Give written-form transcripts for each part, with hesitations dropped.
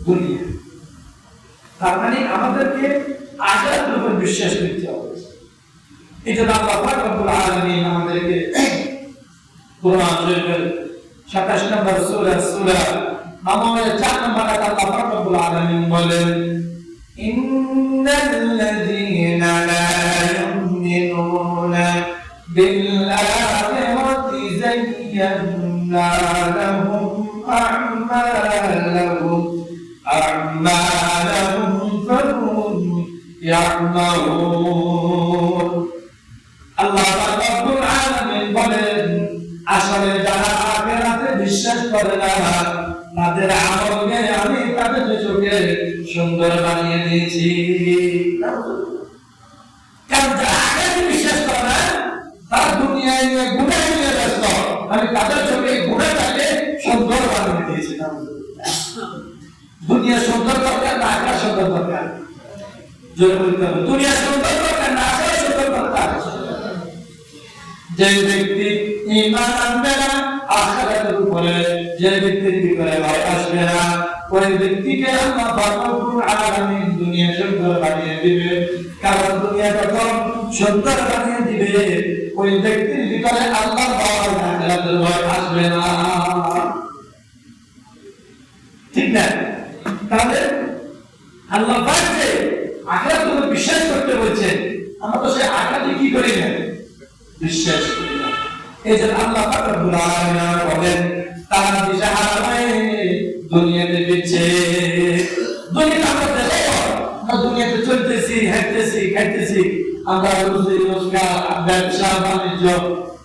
দুনিয়া। তার মানে আমাদেরকে আখিরাতের উপর বিশ্বাস করতে হবে। এটা আল্লাহ পাক রব্বুল আলামিন আমাদেরকে কোরআন শরীফের 27 নম্বর সূরা আমলের 4 নম্বর আয়াত আল্লাহ পাক রব্বুল আলামিন বলেন, ইন্নাল্লাযীনা লা ইউমিনুনা বিল-আখিরাতি যায়্যানা লাহুম আ'মালাহুম ফাহুম ইয়া'মালুন। আল্লাহ পাক রব্বুল আলামিন বলেন, আসলে যারা আখিরাতে বিশ্বাস করে না তাদের আমলকে আমি তাদের চোখে সুন্দর বানিয়ে দিয়েছি। কারণ যারা আখিরাতে বিশ্বাস করে না তারা দুনিয়ায় নিয়ে গুনাহ নিয়ে ব্যস্ত, আমি তাদের চোখে গুনাহটাকে সুন্দর বানিয়ে দিয়েছি। দুনিয়া সুন্দর দরকার না আখিরাত সুন্দর দরকার? জোরে বলতে হবে, দুনিয়া সুন্দর দরকার না আখিরাত সুন্দর দরকার? যে ব্যক্তি ঈমান আনবে না আখিরাতের উপরে, যে ব্যক্তির ভিতরে ভয় আসবে না, ওই ব্যক্তিকে আল্লাহ পাক রব্বুল আলামিন দুনিয়া সুন্দর বানিয়ে দিবে। কারণ দুনিয়া যখন সুন্দর বানিয়ে দিবে ওই ব্যক্তির ভিতরে আল্লাহর ভয় আখিরাতের ভয় আসবে না। ঠিক না? তাহলে আল্লাহ পাক যে আখিরাতের উপর বিশ্বাস করতে বলছেন, আমরা তো সেই আখিরাতে কি করি না? বিশ্বাস করি না। এই জন্য আল্লাহ পাক রব্বুল আলামিন বলেন, তারা দিশাহারায় দুনিয়াতে বিচ্ছে। দুনিয়াতে আমরা দেখো, আমরা দুনিয়াতে চলতেছি, হাঁটতেছি, খাইতেছি, আমরা রুজি রোজগার, ব্যবসা বাণিজ্য,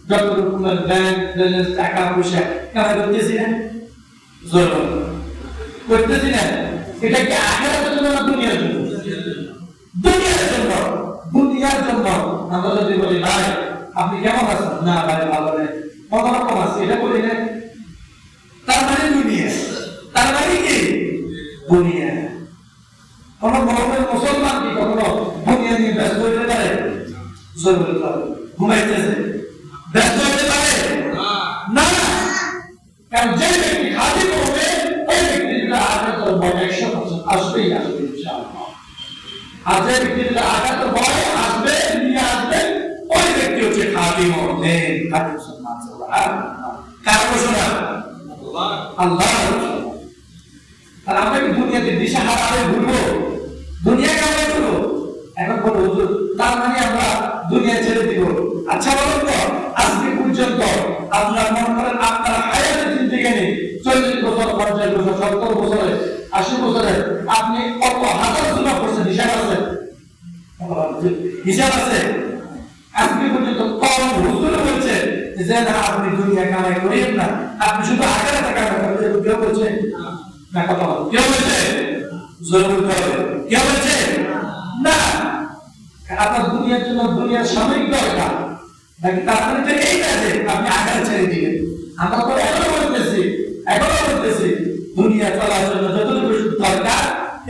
যত রকমের ব্যাংক ব্যালেন্স, টাকা পয়সা কামাই করতেছি না? জোর করতেছি না? এটা কি আখিরাতের জন্য না দুনিয়ার জন্য? দুনিয়ার জন্য। দুনিয়ার জন্য আমরা যদি বলি ভাই আপনি কেমন আছেন, না ভাই ভালো নেই, কত রকম আছে, এটা বলি না, তার মানে দুনিয়া। তার মানে কি দুনিয়া? কোন মহম্মদ মুসলমান কি কখনো দুনিয়া নিয়ে ব্যস্ত হতে পারে? ঘুমাইতেছে ব্যস্ত হতে পারে না। কারণ যে ব্যক্তি খালি করবে ওই ব্যক্তির আঘাতের ভয় 100% আসবেই আসবে ইনশাআল্লাহ। আর যে ব্যক্তির আঘাতের ভয় আসবে, নিয়ে আসবে, ওই ব্যক্তি হচ্ছে খালি মুমিন, খালি মুসলমান। সুবহানাল্লাহ। কার ঘোষণা? আল্লাহ। আর আমরা কি দুনিয়াতে দিশাহারা হয়ে ঘুরবো? দুনিয়া কেমন করবো? এখন বলো হুজুর, তার মানে আমরা দুনিয়া ছেড়ে দিব? আচ্ছা বলুন তো, আজকে পর্যন্ত আপনার মনে করেন আপনার হায়াতের জিন্দেগি 40 বছর, 50 বছর, 70 বছরে, 80 বছরে আপনি কত হাজার গুনাহ করছেন? হিসাব আছে? হিসাব আছে? আজকে পর্যন্ত কোন হুজুর বলছে যে না আপনি দুনিয়া কামাই করেন না, আপনি শুধু আখিরাতে কামাই করেন? কেউ বলছে না? কথা বলো, কেউ বলছে? জোরে বলতে হবে, কেউ বলছে না? আপনার দুনিয়ার জন্য দুনিয়ার সাময়িক দরকার নাকি তার মানে এই না যে আপনি আখিরাত ছেড়ে দিবেন? আমরা তো এখনো বলতেছি দুনিয়া চলার জন্য যতটুকু দরকার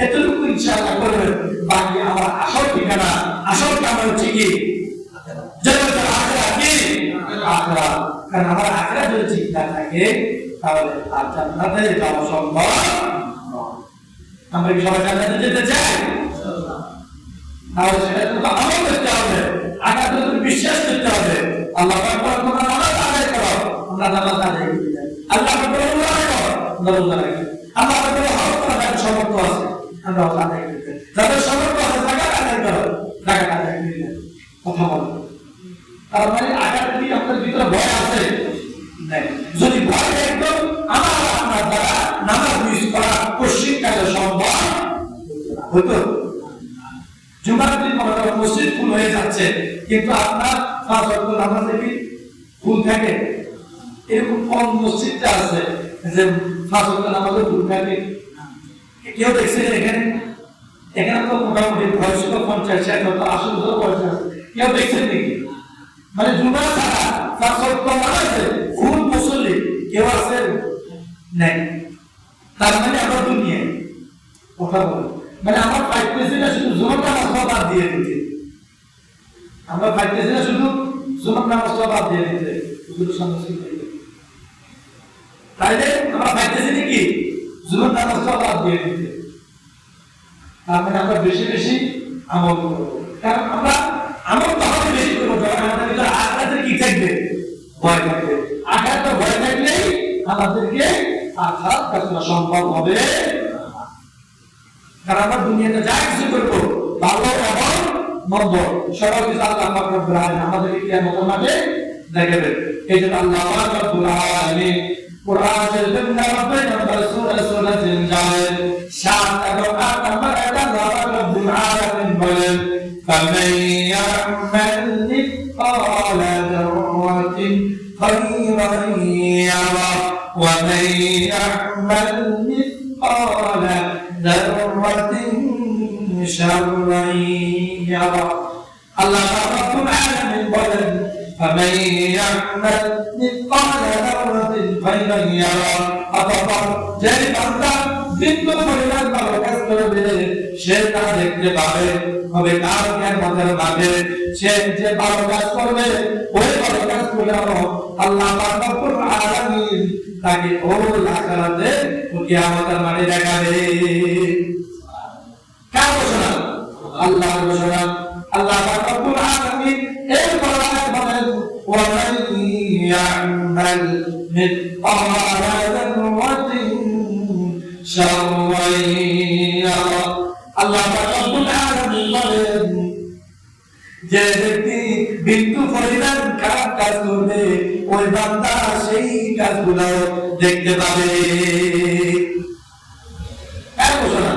এতটুকু ইনশাআল্লাহ করবেন, বাকি আমার আসল ঠিকানা, আসল কামাই হচ্ছে কি? জান্নাতুল আখিরাত। কি আখিরাত? কারণ আমার আখিরাত যদি ঠিক না থাকে তাহলে আর জান্নাতে যাওয়া সম্ভব নয়। আমরা কি সবাই জান্নাতে যেতে চাই? তাহলে সেটা তো আমল করতে হবে, আখিরাতের উপর বিশ্বাস করতে হবে। আল্লাহ পাক বলেন তোমরা নামাজ আদায় করো, আমরা নামাজ আদায় করি। আল্লাহ পাক বলেন রোজা রাখো, আমরা রোজা রাখি। আল্লাহ পাক বলেন হজ করার সামর্থ্য আছে, আমরা হজ আদায় করি। যাদের সামর্থ্য আছে যাকাত আদায় করো, যাকাত আদায় করি। কথা বলো, তার মানে আখিরাতের কি আপনার ভিতরে ভয় আছে? নাই। যদি ভয় থাকতো আমার আপনার দ্বারা নামাজ মিস করা কোশ্চিন কালে সম্ভব হতো? জুমার দিন মসজিদ ফুল হয়ে যাচ্ছে কিন্তু আপনার 5 ওয়াক্ত নামাজে কি ফুল থাকে? এরকম কোন মসজিদটা আছে যে 5 ওয়াক্ত নামাজে ফুল থাকে? কেউ দেখছেন এখানে? এখানে তো মোটামুটি বয়স 50, 60, 80 বছর বয়স আছে। কেউ দেখছেন নাকি? মানে জুমা ছাড়া 5 ওয়াক্ত নামাজে ফুল মুসল্লি কেউ আছে? নাই। তার মানে আমরা দুনিয়ায় কথা বলি, মানে আমরা পাইতেছি না শুধু জুমার নামাজ বাদ দিয়ে দিতে, আমরা পাইতেছি না শুধু জুমার নামাজ বাদ দিয়ে দিতে, শুধু সমস্যা তাইলে আমরা পাইতেছি নাকি জুহর নামাজটা বাদ দিয়ে দিতে। তারপরে আমরা বেশি বেশি আমল করবো, কারণ আমরা আমল তাহলে বেশি করবো যখন আমাদের ভিতরে আখিরাতের কি থাকবে, ভয় থাকবে। আখিরাতের ভয় থাকলেই আমাদেরকে আখিরাত কাজ করা সম্ভব হবে। কারণ আমরা দুনিয়াতে যা কিছু করবো ভালো এবং মন্দ সব কিছু আল্লাহ পাক রব্বুল আলামিন আমাদেরকে কিয়ামতের মাঠে দেখাবেন। এই জন্য আল্লাহ পাক রব্বুল আলামিন কোরআন শরীফের মধ্যে নম্বর সূরা জিনজালের 7 এবং 8 নম্বর আয়াতে আল্লাহ পাক রব্বুল আলামিন বলেন, ফামান ইয়া'মাল মিসকালা যাররাতিন খায়রান ইয়ারা ওয়া মান ইয়া'মাল মিসকালা যাররাতিন শাররান ইয়ারা। আল্লাহ পাক রব্বুল আলামিন বলেন, ফামান ইয়া'মাল মিসকালা যাররাতিন খায়রান ইয়ারা। অতঃপর যে বান্দা বিন্দু পরিমাণ ভালো কাজ করবে সে তা দেখতে পাবে। হবে কার কিয়ামতের মাঠে সে যে ভালো কাজ করবে ওই ভালো কাজ করে আল্লাহ পাক রব্বুল আলামিন তাকে ওই আখিরাতে কিয়ামতের মাঠে দেখাবে। কার ঘোষণা? আল্লাহর ঘোষণা। আল্লাহ পাক রব্বুল আলামিন এই কোরআনে বলেন, ওয়া মান ইয়া'মাল মিসকালা যাররাতিন শাররান ইয়ারা। আল্লাহ পাক রব্বুল আলামিন বলেন, যে ব্যক্তি বিন্দু পরিমাণ খারাপ কাজ করবে ওই বান্দা সেই কাজগুলো দেখতে পাবে। কার ঘোষণা?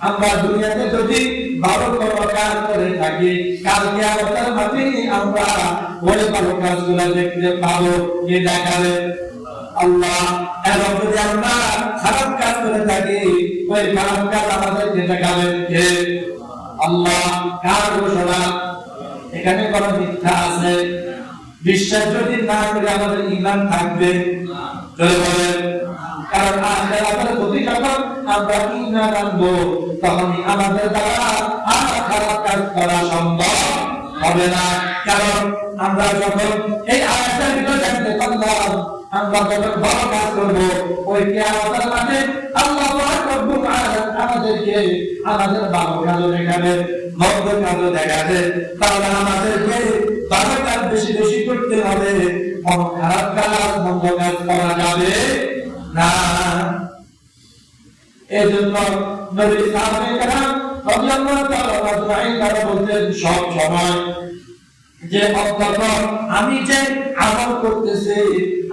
আমরা দুনিয়াতে যদি ভালো কোনো কাজ করে থাকি কাল কিয়ামতের মাঠে আমরা ওই ভালো কাজগুলো দেখতে পাবো। কে দেখাবে? আল্লাহ। এবং যদি আমরা খারাপ কাজ করে থাকি ওই খারাপ কাজ আমাদেরকে দেখাবে কে? আল্লাহ। কার ঘোষণা? এখানে কোনো মিথ্যা আছে? বিশ্বাস যদি না করে আমাদের ঈমান থাকবে? চলে বলেন। কারণ আখিরাতের প্রতি যখন আমরা ঈমান আনবো তখনই আমাদের দ্বারা আর খারাপ কাজ করা সম্ভব হবে না। কারণ আমরা যখন এই আয়াতের ভিতরে জানতে পারলাম আমরা যখন ভালো কাজ করবো ওই কিয়ামতের মাঠে আল্লাহ পাক রব্বুল আলামিন আমাদেরকে আমাদের ভালো কাজও দেখাবে, মন্দ কাজও দেখাবে। তাহলে আমাদেরকে ভালো কাজ বেশি বেশি করতে হবে, কোনো খারাপ কাজ মন্দ কাজ করা যাবে না। এই জন্য নবী সাহাবায়ে কেরাম রাদিয়াল্লাহু তাআলা আজমাইন তারা বলতেন সব সময় যে অন্তত আমি যে আমল করতেছি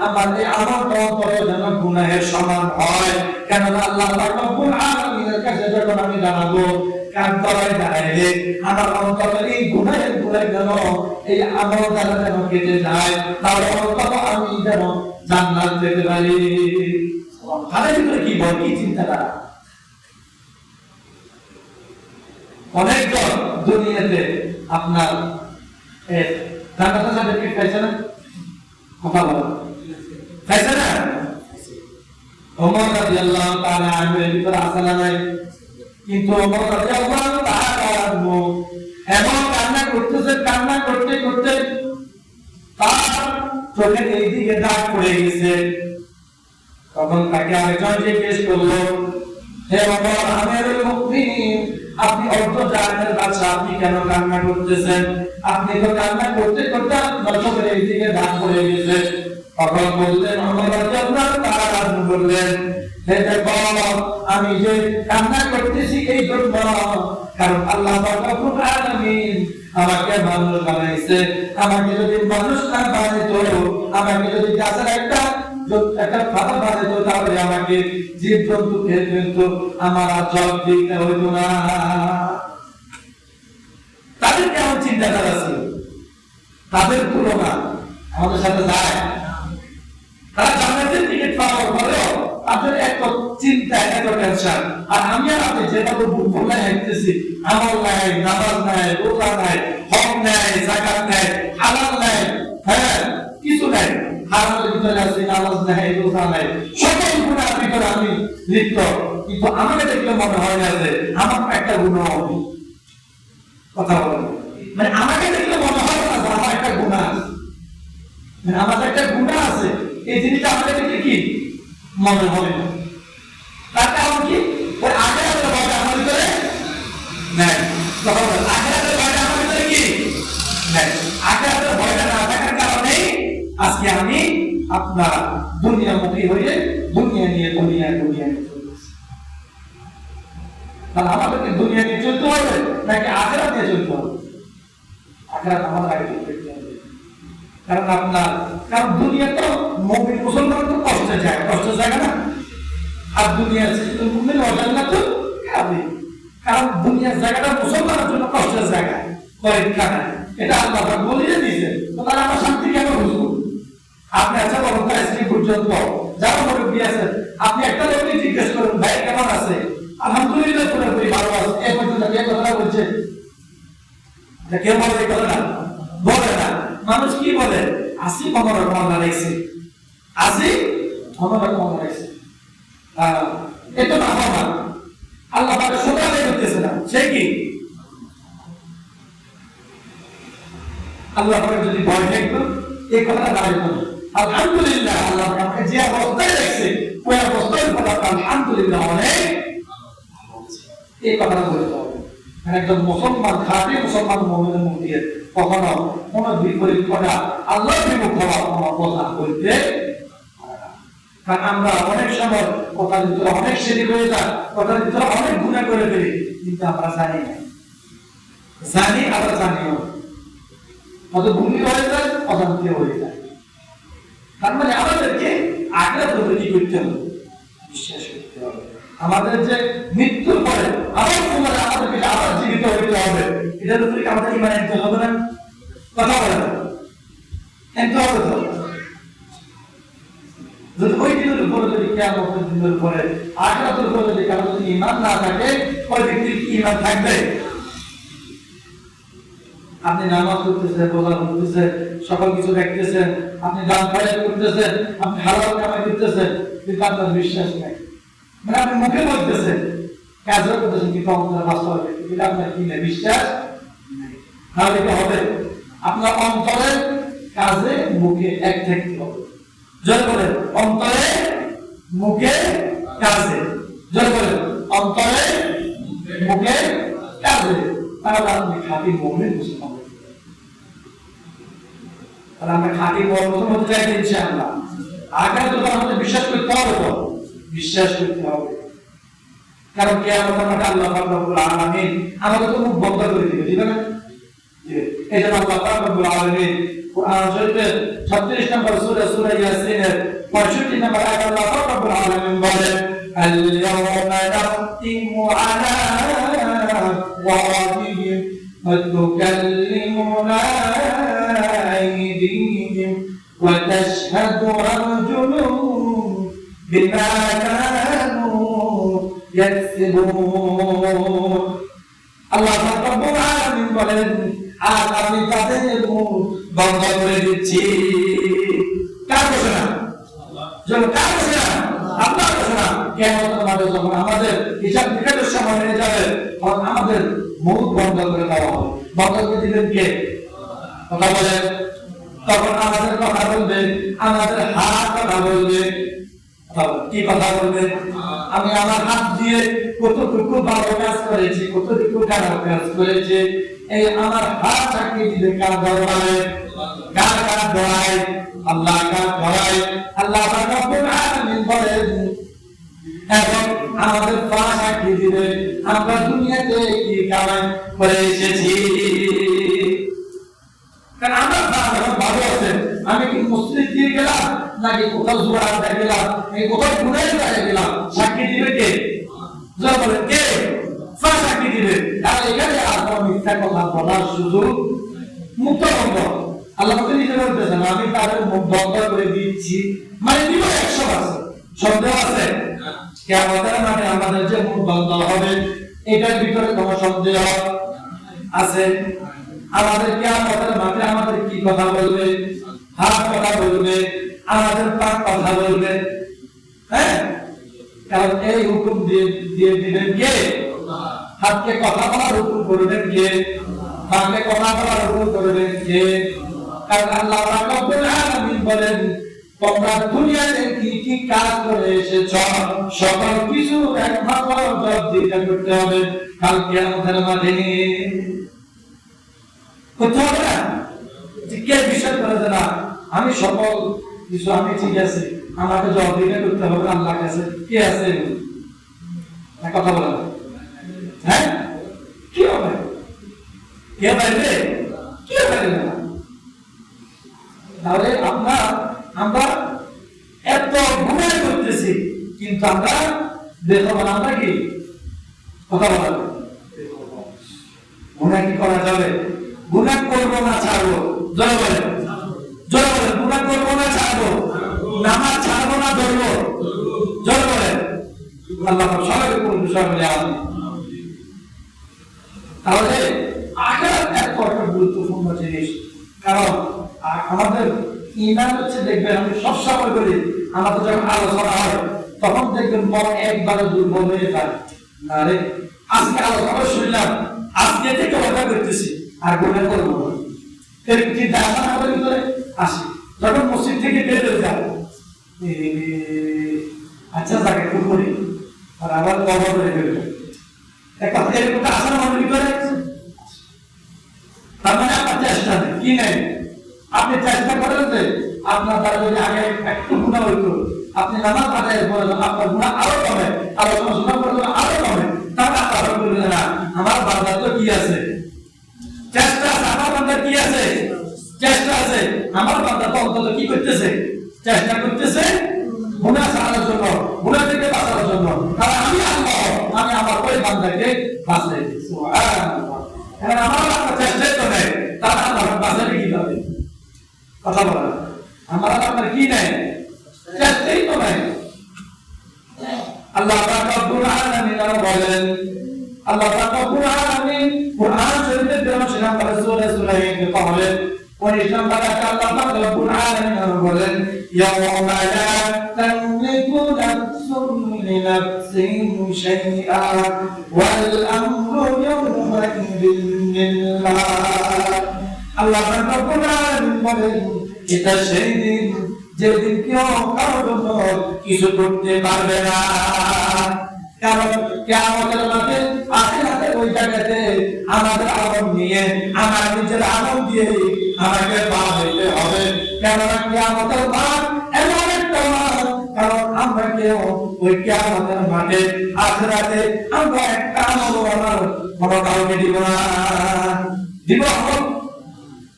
আমার এই আমলটা অন্তত যেন গুনাহের সমান হয়। কেননা আল্লাহ পাক রব্বুল আলামিনের কাছে যখন আমি জানাবো কার তলায় দাঁড়াইলে আমার অন্তত এই গুনাহের গুনাহ যেন এই আমল দ্বারা যেন কেটে যায়, তাহলে অন্তত আমি যেন জান্নাত পেতে পারি। তাদের ভিতরে কি বল, কি চিন্তাধারা? অনেকজন দুনিয়াতে আপনার জান্নাতের সার্টিফিকেট পাইছে না? কথা বলো, পাইছে না? ওমর রাদিয়াল্লাহু তাআলা আনহু এর ভিতরে আছে না নাই? কিন্তু ওমর রাদিয়াল্লাহু তাআলা আনহু এমন কান্না করতেছে, কান্না করতে করতে তার চোখের এইদিকে দাগ পড়ে গেছে। তখন তাকে আরেকজন জিজ্ঞেস করলো, হে ওমর আমিরুল মুমিনিন, আপনি অর্ধ জাহানের বাদশা, আপনি কেন কান্না করতেছেন? আপনি তো কান্না করতে করতে দর্শকের এইদিকে দাগ পড়ে গেছে। তখন বললেন ওমর রাদিয়াল্লাহু তাআলা বললেন, হে দেখো আমি যে কান্না করতেছি এই জন্য কারণ আল্লাহ পাক রব্বুল আলামিন আমাকে মানুষ বানাইছে। আমাকে যদি মানুষ না বানাইতো, আমাকে যদি গাছের একটা ফাঁকা বানাইতো তাহলে আমাকে জীব জন্তু খেয়ে ফেলতো, আমার আর জব দিতে হইতো না। তাদের কেমন চিন্তাধারা ছিল? তাদের তুলনা আমাদের সাথে যায়। তারা জান্নাতের টিকিট পাওয়ার পরেও তাদের এত চিন্তা, এত টেনশন। আর আমি আর আপনি যেভাবে ভুলাই হাঁটতেছি, আমল নাই, নামাজ নাই, রোজা নাই, হক নাই, যাকাত নাই, হালাল নাই, হ্যাঁ কিছু নাই, হারামের ভিতরে আছে, নামাজ নাই, রোজা নাই, সকল গুনাহের ভিতরে আমি লিপ্ত। কিন্তু আমাকে দেখলে মনে হয় না যে আমার একটা গুনাহ হবে। কথা বলেন, মানে আমাকে দেখলে মনে হয় না যে আমার একটা গুনাহ আছে, মানে আমার একটা গুনাহ আছে, এই জিনিসটা আমাকে দেখলে কি মনে হবে না। আপনার দুনিয়ামুখী হয়ে দুনিয়া নিয়ে চলতেছে। তাহলে আমাদেরকে দুনিয়া নিয়ে চলতে হবে নাকি আখিরাত নিয়ে চলতে হবে? আখিরাত আমাদের আগে চলতে হবে। কারণ দুনিয়া তো মুমিন মুসলমান তো কষ্টের জায়গা না। আর দুনিয়া মুমিন অজান্নাত তো কাফির। কারণ দুনিয়ার জায়গাটা মুসলমানের জন্য কষ্টের জায়গা, পরীক্ষা না। এটা আল্লাহ পাক বলিয়ে দিয়েছেন। তো তাহলে আমরা শান্তি কেন বুঝবো? আপনি আচ্ছা বলুন তো আজকে পর্যন্ত যারা মুরব্বী আছেন, আপনি একটা লোককে জিজ্ঞেস করুন ভাই কেমন আছে? আলহামদুলিল্লাহ পুরোপুরি ভালো আছে। এই পর্যন্ত কে কথা বলছে? কেউ বলে এই কথাটা? বলে না। মানুষ কি বলে? আসি কোনোরকম আল্লাহ রাখছে, আসি কোনোরকম আল্লাহ রাখছে। এটা না হবে, আল্লাহ পাক সোজা করতেছে না। সে কি আল্লাহ পাক যদি ভয় থাকতো এই কথাটা দাঁড়িয়ে না। আলহামদুলিল্লাহ আল্লাহ আমাকে যে অবস্থায় রাখছে ওই অবস্থায় আলহামদুলিল্লাহ অনেক এই কথাটা বলতে হবে। একজন মুসলমান খাঁটি মুসলমান মুমিনের মুখ দিয়ে কখনো কোন বিপরীত কথা আল্লাহ বিমুখ হওয়া কোনো কথা বলতে। কারণ আমরা অনেক সময় কথার ভিতরে অনেক সেদিক হয়ে যায়, কথার ভিতরে অনেক গুণা করে ফেলি, কিন্তু আমরা জানি না। জানি আবার জানিও কত ভূমি হয়ে যায়, অজান্তে হয়ে যায়। তার মানে আমাদেরকে আখিরাত কি করতে হবে? বিশ্বাস করতে হবে। আমাদের যে মৃত্যুর পরে আবার আমাদেরকে আবার জীবিত হইতে হবে, এটার উপরে আমাদের ঈমান আনতে হবে না? কথা বলে আনতে হবে তো। যদি ওই দিনের উপরে যদি কিয়ামতের দিনের উপরে আখিরাতের উপরে যদি কারো যদি ঈমান না থাকে, ওই ব্যক্তির কি ঈমান থাকবে? আপনি নামাজ করতেছেন, রোজা করতেছেন, সকল কিছু দেখতেছেন, আপনি দান খয়রাত করতেছেন, আপনি হালাল কামাই করতেছেন, কিন্তু আপনার বিশ্বাস নাই। মানে আপনি মুখে বলতেছেন, কাজও করতেছেন, কিন্তু অন্তরে বাস্তবে কিন্তু আপনার কি নেই? বিশ্বাস নাই। তাহলে কি হবে? আপনার অন্তরে কাজে মুখে এক থাকতে হবে। জয় বলেন অন্তরে মুখে কাজে। জয় বলেন অন্তরে মুখে কাজে। তাহলে আপনি খাঁটি মুমিন মুসলমান। তাহলে আমরা খাঁটি মুসলমান হতে চাই ইনশাআল্লাহ। আখিরাত তো আমাদের বিশ্বাস করতে হবে, তো বিশ্বাস করতে হবে। কারণ কিয়ামতের মাঠে আল্লাহ পাক রব্বুল আলামিন আমাদের তো মুখ বন্ধ করে দিবে, ঠিক না? এই জন্য আল্লাহ পাক রব্বুল আলামিন কুরআন শরীফের 36 নম্বর সূরা সূরা ইয়াসিনের 65 নম্বর আয়াতে আল্লাহ পাক রব্বুল আলামিন বলেন, আল-ইয়াওমা নাখতিমু আলা আফওয়াহিহিম ওয়া তুকাল্লিমুনা আইদিহিম ওয়া তাশহাদু আরজুলুহুম বিমা কানু ইয়াকসিবুন। আল্লাহ পাক রব্বুল আলামিন বলেন, আর আমি তাদের মুখ বন্ধ করে দিচ্ছি। কার ঘোষণা? কার ঘোষণা? আল্লাহর ঘোষণা। কিয়ামতের মাঠে যখন আমাদের হিসাব নিকাশের সময় হয়ে যাবে, তখন আমাদের মুখ বন্ধ করে দেওয়া হবে। বন্ধ করে দিবেন কে? কথা বলেন। তখন আমাদের কথা বলবে, আমাদের হাত কথা বলবে। কি কথা বলবে? আমি আমার হাত দিয়ে কতটুকু ভালো কাজ করেছি, কতটুকু খারাপ কাজ করেছি, এই আমার হাত সাক্ষী দিবে। কার দরবারে? কার কার দোয়ায়? আল্লাহ কার দোয়ায়? আল্লাহ রাব্বুল আলামিন বলেন, এবং আমাদের পা সাক্ষী দিবে আমরা দুনিয়াতে কি কামাই করে এসেছি। কারণ আমার পা ভালো আছে, আমি কি মসজিদ দিয়ে গেলাম নাকি কোথাও জুয়া আড্ডা গেলাম, এই কোথাও গুনাহ করে গেলাম, সাক্ষী দিবে কে? যা বলেন কে? পা সাক্ষী দিবে। আর এখানে আর কোনো মিথ্যা কথা বলার সুযোগ মুক্ত বন্ধ। আল্লাহ নিজে বলতেছেন, আমি তাদের মুখ বন্ধ করে দিচ্ছি, মানে দিব 100%। সন্দেহ আছে? কিয়ামতের মাঠে আমাদের যে মুখ বন্ধ হবে, এটার ভিতরে কোনো সন্দেহ আছে? আমাদের কিয়ামতের মাঠে আমাদের কি কথা বলবে? হাত কথা বলবে, আমাদের পা কথা বলবে। হ্যাঁ, কারণ এই হুকুম দিয়ে দিবেন কে? হাতকে কথা বলার হুকুম করবেন কে? পাকে কথা বলার হুকুম করবেন কে? কারণ আল্লাহ রাব্বুল আলামিন বলেন, তোমরা দুনিয়াতে কি কি কাজ করে এসেছো সকল কিছু একমাত্র জবাব দিতে করতে হবে কাল কিয়ামতের মাঠে। করতে হবে না? কে বিশ্বাস করে না আমি সকল কিছু আমি ঠিক আছে, আমাকে জবাবদিহিতা করতে হবে আল্লাহর কাছে। কে আছে না কথা বলা? হ্যাঁ, কি হবে? কে পারবে? কি পারবে না? তাহলে আমরা এত গুনাহ করতেছি, কিন্তু আমরা বেখবর। আমরা কি কথা বলা? গুনাহ কি করা যাবে? গুনাহ করবো না ছাড়বো? জোরে বলেন, জোরে বলেন। গুনাহ করবো না ছাড়বো? নামাজ ছাড়বো না ধরবো? জোরে বলেন। আল্লাহ সবাইকে কোন বিষয় বলে আমি। তাহলে আখিরাত একটা গুরুত্বপূর্ণ জিনিস। কারণ আমাদের ঈমান হচ্ছে, দেখবেন আমি সবসময় বলি, আমাদের যখন আলোচনা হয় তখন দেখবেন মন একবারে দুর্বল হয়ে যায়। আরে আজকে আলোচনা শুনলাম, আজকে থেকে কথা করতেছি আর গুনাহ করবো না, এর চিন্তা আমাদের ভিতরে আসে। যখন মসজিদ থেকে বের হয়ে যায়, আচ্ছা তাকে খুব করি আর আবার কবর করে ফেলবে, একটা এরকম আসলে আমাদের ভিতরে। তার মানে আপনার চেষ্টা নেই, কি নেই? আপনি চেষ্টা করেন যে আপনার দ্বারা যদি আগে একটু গুনাহ হইতো, আপনি নামাজ আদায় করেন, আপনার গুনাহ আরো কমে, আলোচনা শোনা করেন আরো কমে। তাহলে আপনারা বলবেন না আমার বান্দার তো কি আছে, চেষ্টা আছে। আমার বান্দার কি আছে? চেষ্টা আছে। আমার বান্দা তো অন্তত কি করতেছে? চেষ্টা করতেছে গুনাহ ছাড়ার জন্য, গুনাহ থেকে বাঁচার জন্য। কারণ আমি আল্লাহ, আমি আমার ওই বান্দাকে বাঁচাই দিই। সুবহানাল্লাহ। এখন আমার বান্দা চেষ্টাই তো নেই, তাহলে আল্লাহ বাঁচাবে কিভাবে? কথা বলা আমার আপনার কি নেই? চেষ্টাই তো নেই। আল্লাহ পাক রব্বুল আলামিন বলেন, আল্লাহ পাক রব্বুল আলামিন কুরআন শরীফের 83 নম্বর সূরা সূরা ইনফিতার বলেন, 19 নম্বর আয়াতে আল্লাহ পাক রব্বুল আলামিন বলেন, ইয়াওমা লা তামলিকু নাফসুন লিনাফসিন শাইআ ওয়াল আমরু ইয়াওমা ইযিন লিল্লাহ। আল্লাহ পাক রব্বুল আলামিন বলেন, এটা সেই দিন যেদিন কেউ কারোর জন্য কিছু করতে পারবে না। কারণ কিয়ামতের মাঠে আখিরাতে ওই জায়গাতে আমাদের আমল নিয়ে, আমার নিজের আমল দিয়ে আমাকে পার হইতে হবে। কেননা কিয়ামতের মাঠ এমন একটা মাঠ, কারণ আমরা কেউ ওই কিয়ামতের মাঠে আখিরাতে আমরা একটা আমল কোনো কাউকে দিব না। দিব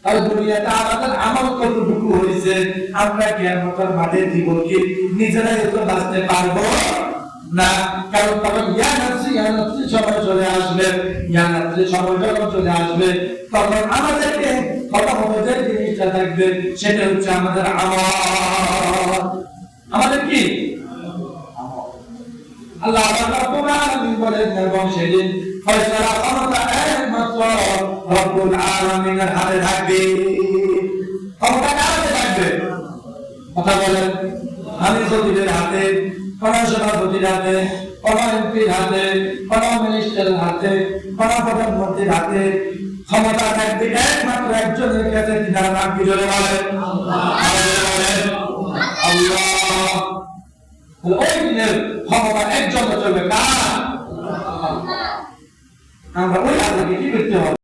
আর দুনিয়াতে আমাদের আমল কতটুকু হয়েছে, আমরা কিয়ামতের মাঠে দিব কি নিজেরাই তো বাঁচতে পারবো না। কারণ তখন ইয়া নাফসি সময় চলে আসবে, ইয়া নাফসি সময় যখন চলে আসবে, তখন আমাদেরকে কথা হবে যে জিনিসটা থাকবে, সেটা হচ্ছে আমাদের আমল। আমাদের কি আল্লাহ রাব্বুল আলামিন বলেন, এবং সেদিন ফয়সালা ক্ষমতা একমাত্র রব্বুল আলামিনের হাতে থাকবে। ক্ষমতা কার হাতে থাকবে? কথা বলেন। আমি সচিবের হাতে, কোন সভাপতির হাতে, কোন এমপির হাতে, কোন মিনিস্টারের হাতে, কোন প্রধানমন্ত্রীর হাতে ক্ষমতা থাকবে একমাত্র একজনের কাছে। যার নাম কি? জোরে বলেন আল্লাহ। ওই দিনের ক্ষমতা একজন চলবে কার? আমরা ওই আল্লাহকে কি করতে হবে?